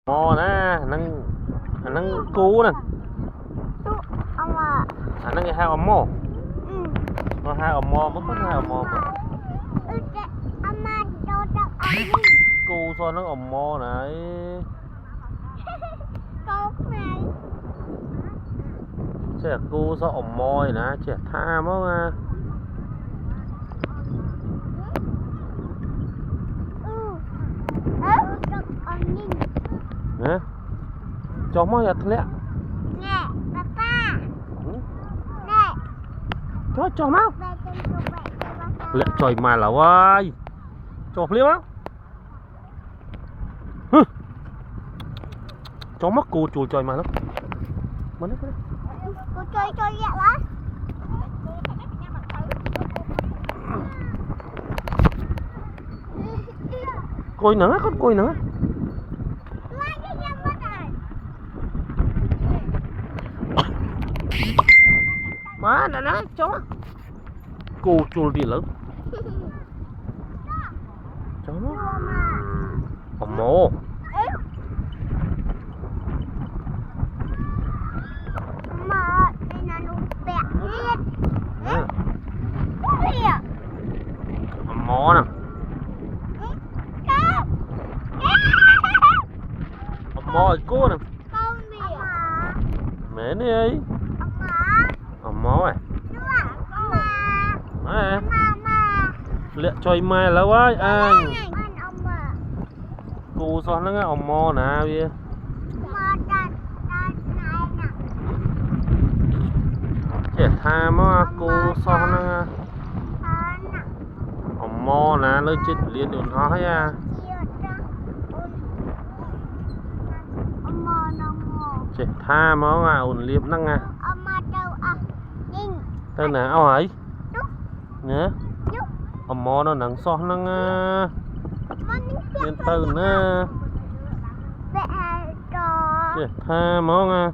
mò nè năng cú nè năng cái hai ôm mò nó hai ôm mò mất hai ôm mò cú sao nó ôm mò này trẻ cú sao ôm mò nè trẻ tha mất nè cho mò giật lẹ nè papa nè cho máu lẹ trời mà là ơi cho liêu á cho mắc cô chùi trời mà nó mà nó cô chơi vậy đó coi nữa con coi nữa má nè nè chó cô chùi đi lớn chó nó mồ mò nè mò cô nè mẹ đi ấy mò này lẹ chơi mai là quá anh cô sao nó nghe mò nè bia trẻ tha mà cô sao nó mò nè nơi chết liền đồn ho hay à trẻ tha mà ổn liệp năng à tên này ao ấy nhớ mò nó nắng so năng lên từ nữa trẻ tha mà